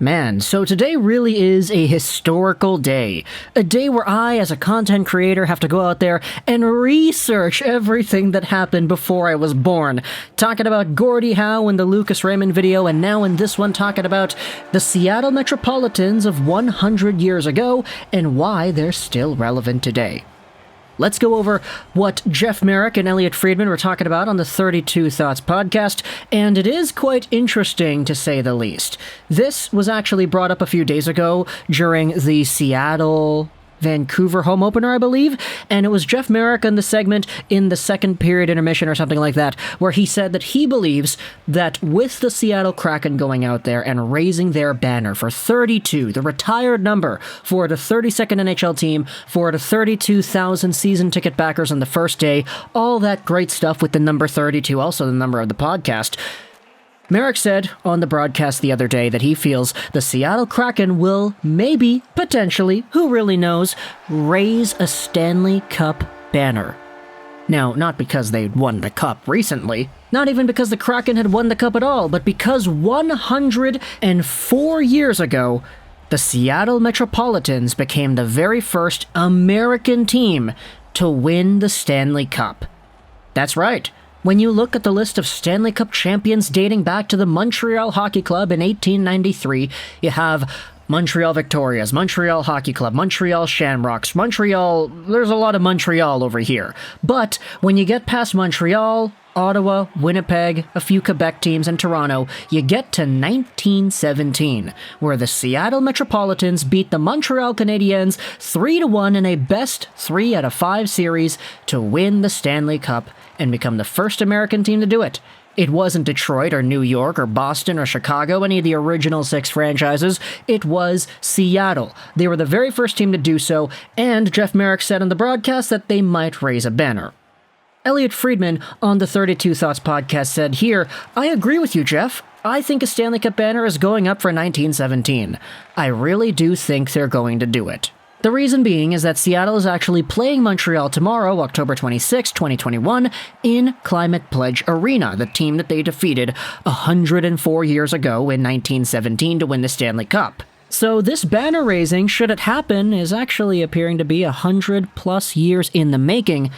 Man, so today really is a historical day. A day where I, as a content creator, have to go out there and research everything that happened before I was born. Talking about Gordie Howe in the Lucas Raymond video, and now in this one talking about the Seattle Metropolitans of 100 years ago and why they're still relevant today. Let's go over what Jeff Marek and Elliotte Friedman were talking about on the 32 Thoughts podcast, and it is quite interesting to say the least. This was actually brought up a few days ago during the Seattle Vancouver home opener, I believe, and it was Jeff Marek on the segment in the second period intermission or something like that, where he said that he believes that with the Seattle Kraken going out there and raising their banner for 32, the retired number for the 32nd NHL team, for the 32,000 season ticket backers on the first day, all that great stuff with the number 32, also the number of the podcast. Marek said on the broadcast the other day that he feels the Seattle Kraken will maybe, potentially, who really knows, raise a Stanley Cup banner. Now, not because they'd won the Cup recently, not even because the Kraken had won the Cup at all, but because 104 years ago, the Seattle Metropolitans became the very first American team to win the Stanley Cup. That's right. When you look at the list of Stanley Cup champions dating back to the Montreal Hockey Club in 1893, you have Montreal Victorias, Montreal Hockey Club, Montreal Shamrocks, there's a lot of Montreal over here. But when you get past Montreal, Ottawa, Winnipeg, a few Quebec teams, and Toronto, you get to 1917, where the Seattle Metropolitans beat the Montreal Canadiens 3-1 in a best 3 out of 5 series to win the Stanley Cup and become the first American team to do it. It wasn't Detroit or New York or Boston or Chicago, any of the original 6 franchises. It was Seattle. They were the very first team to do so, and Jeff Marek said on the broadcast that they might raise a banner. Elliotte Friedman on the 32 Thoughts podcast said here, "I agree with you, Jeff. I think a Stanley Cup banner is going up for 1917. I really do think they're going to do it. The reason being is that Seattle is actually playing Montreal tomorrow, October 26, 2021, in Climate Pledge Arena, the team that they defeated 104 years ago in 1917 to win the Stanley Cup. So this banner raising, should it happen, is actually appearing to be 100 plus years in the making,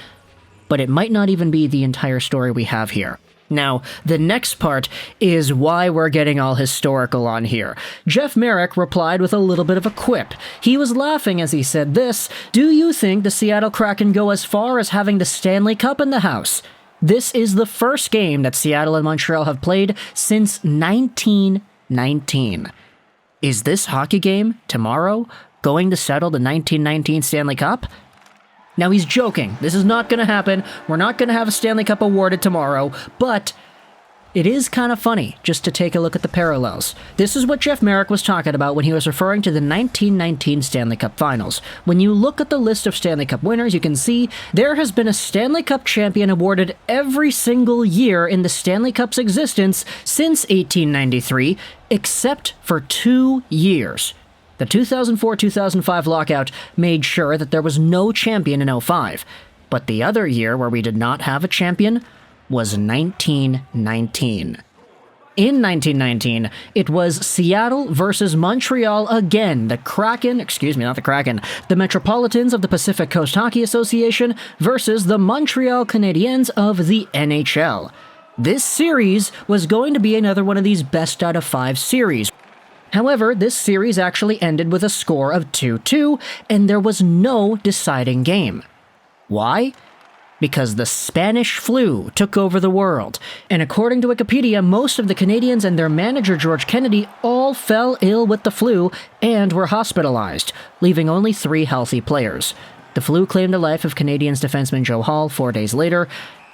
but it might not even be the entire story we have here. Now, the next part is why we're getting all historical on here. Jeff Marek replied with a little bit of a quip. He was laughing as he said this, "Do you think the Seattle Kraken go as far as having the Stanley Cup in the house? This is the first game that Seattle and Montreal have played since 1919. Is this hockey game, tomorrow, going to settle the 1919 Stanley Cup?" Now, he's joking. This is not going to happen. We're not going to have a Stanley Cup awarded tomorrow, but it is kind of funny just to take a look at the parallels. This is what Jeff Marek was talking about when he was referring to the 1919 Stanley Cup Finals. When you look at the list of Stanley Cup winners, you can see there has been a Stanley Cup champion awarded every single year in the Stanley Cup's existence since 1893, except for 2 years. The 2004-2005 lockout made sure that there was no champion in 2005, but the other year where we did not have a champion was 1919. In 1919, it was Seattle versus Montreal again, the Metropolitans of the Pacific Coast Hockey Association versus the Montreal Canadiens of the NHL. This series was going to be another one of these best out of 5 series. However, this series actually ended with a score of 2-2, and there was no deciding game. Why? Because the Spanish flu took over the world, and according to Wikipedia, most of the Canadiens and their manager George Kennedy all fell ill with the flu and were hospitalized, leaving only 3 healthy players. The flu claimed the life of Canadiens defenseman Joe Hall 4 days later.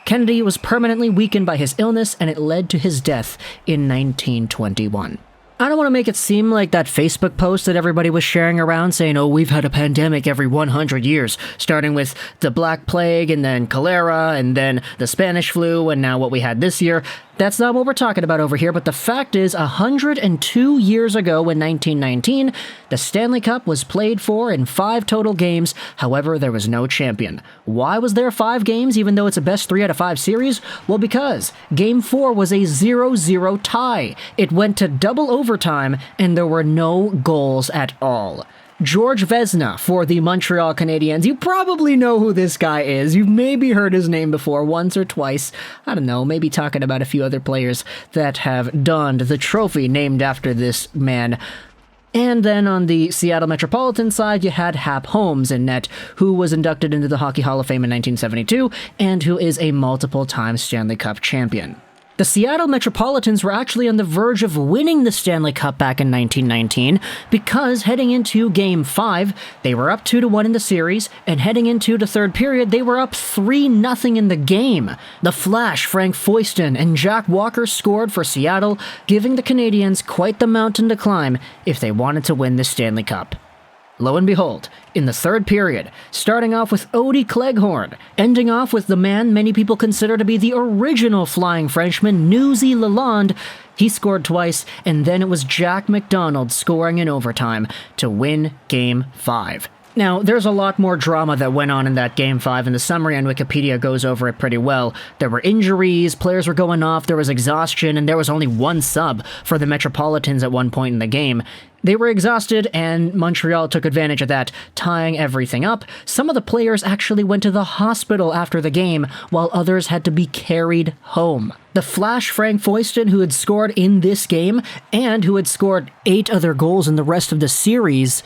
Kennedy was permanently weakened by his illness, and it led to his death in 1921. I don't want to make it seem like that Facebook post that everybody was sharing around saying, oh, we've had a pandemic every 100 years, starting with the Black Plague and then cholera and then the Spanish flu and now what we had this year. That's not what we're talking about over here, but the fact is 102 years ago in 1919, the Stanley Cup was played for in 5 total games. However, there was no champion. Why was there 5 games even though it's a best 3 out of 5 series? Well, because Game 4 was a 0-0 tie. It went to double overtime overtime, and there were no goals at all. George Vezina for the Montreal Canadiens. You probably know who this guy is. You've maybe heard his name before, once or twice. I don't know, maybe talking about a few other players that have donned the trophy named after this man. And then on the Seattle Metropolitan side, you had Hap Holmes in net, who was inducted into the Hockey Hall of Fame in 1972, and who is a multiple-time Stanley Cup champion. The Seattle Metropolitans were actually on the verge of winning the Stanley Cup back in 1919, because heading into Game 5, they were up 2-1 in the series, and heading into the third period, they were up 3-0 in the game. The Flash, Frank Foyston, and Jack Walker scored for Seattle, giving the Canadiens quite the mountain to climb if they wanted to win the Stanley Cup. Lo and behold, in the third period, starting off with Odie Cleghorn, ending off with the man many people consider to be the original Flying Frenchman, Newsy Lalonde. He scored twice, and then it was Jack McDonald scoring in overtime to win Game 5. Now, there's a lot more drama that went on in that Game 5, and the summary on Wikipedia goes over it pretty well. There were injuries, players were going off, there was exhaustion, and there was only one sub for the Metropolitans at one point in the game. They were exhausted, and Montreal took advantage of that, tying everything up. Some of the players actually went to the hospital after the game, while others had to be carried home. The Flash Frank Foyston, who had scored in this game, and who had scored 8 other goals in the rest of the series,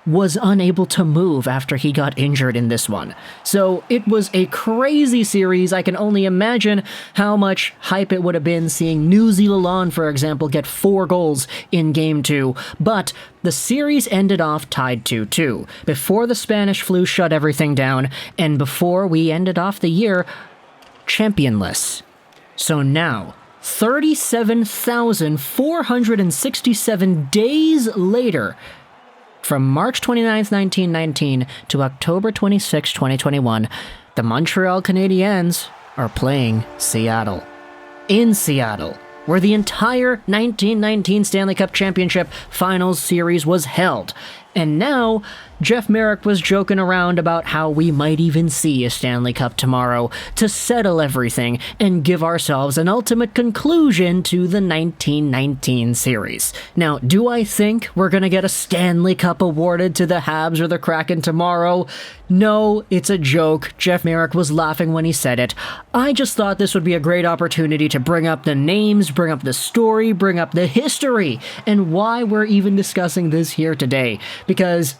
was unable to move after he got injured in this one. So it was a crazy series. I can only imagine how much hype it would have been seeing Newsy Lalonde, for example, get 4 goals in Game 2. But the series ended off tied 2-2, before the Spanish flu shut everything down, and before we ended off the year championless. So now, 37,467 days later, from March 29th, 1919 to October 26, 2021, the Montreal Canadiens are playing Seattle. In Seattle, where the entire 1919 Stanley Cup Championship Finals series was held. And now, Jeff Merrick was joking around about how we might even see a Stanley Cup tomorrow to settle everything and give ourselves an ultimate conclusion to the 1919 series. Now, do I think we're gonna get a Stanley Cup awarded to the Habs or the Kraken tomorrow? No, it's a joke. Jeff Merrick was laughing when he said it. I just thought this would be a great opportunity to bring up the names, bring up the story, bring up the history, and why we're even discussing this here today. Because,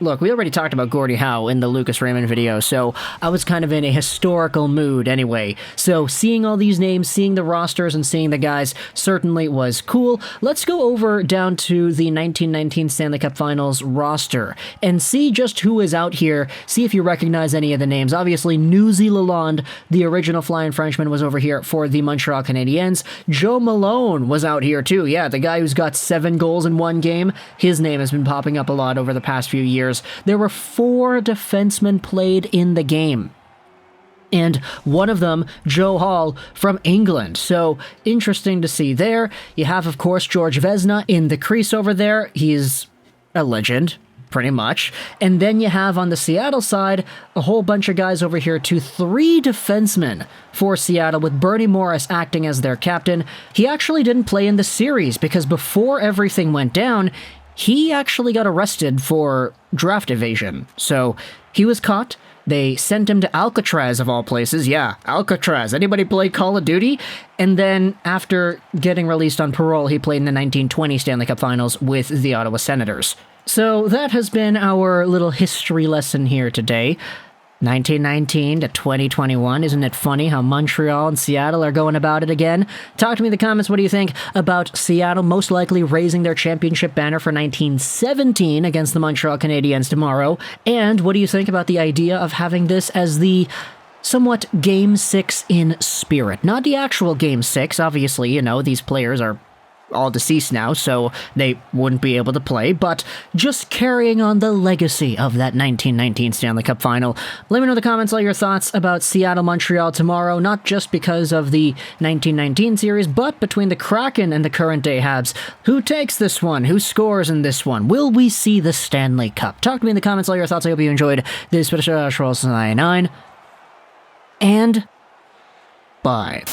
look, we already talked about Gordie Howe in the Lucas Raymond video, so I was kind of in a historical mood anyway. So seeing all these names, seeing the rosters, and seeing the guys certainly was cool. Let's go over down to the 1919 Stanley Cup Finals roster and see just who is out here, see if you recognize any of the names. Obviously, Newsy Lalonde, the original Flying Frenchman, was over here for the Montreal Canadiens. Joe Malone was out here too. Yeah, the guy who's got 7 goals in one game. His name has been popping up a lot over the past few years. There were 4 defensemen played in the game, and one of them, Joe Hall, from England. So interesting to see there. You have, of course, George Vezina in the crease over there. He's a legend, pretty much. And then you have on the Seattle side a whole bunch of guys over here too. 3 defensemen for Seattle, with Bernie Morris acting as their captain. He actually didn't play in the series because before everything went down, he actually got arrested for draft evasion. So he was caught. They sent him to Alcatraz, of all places. Yeah, Alcatraz. Anybody play Call of Duty? And then after getting released on parole, he played in the 1920 Stanley Cup Finals with the Ottawa Senators. So that has been our little history lesson here today. 1919 to 2021. Isn't it funny how Montreal and Seattle are going about it again? Talk to me in the comments. What do you think about Seattle most likely raising their championship banner for 1917 against the Montreal Canadiens tomorrow? And what do you think about the idea of having this as the somewhat Game 6 in spirit? Not the actual Game 6. Obviously, you know, these players are all deceased now, so they wouldn't be able to play, but just carrying on the legacy of that 1919 Stanley Cup Final. Let me know in the comments all your thoughts about Seattle-Montreal tomorrow, not just because of the 1919 series, but between the Kraken and the current-day Habs. Who takes this one? Who scores in this one? Will we see the Stanley Cup? Talk to me in the comments all your thoughts. I hope you enjoyed this special 99, and bye.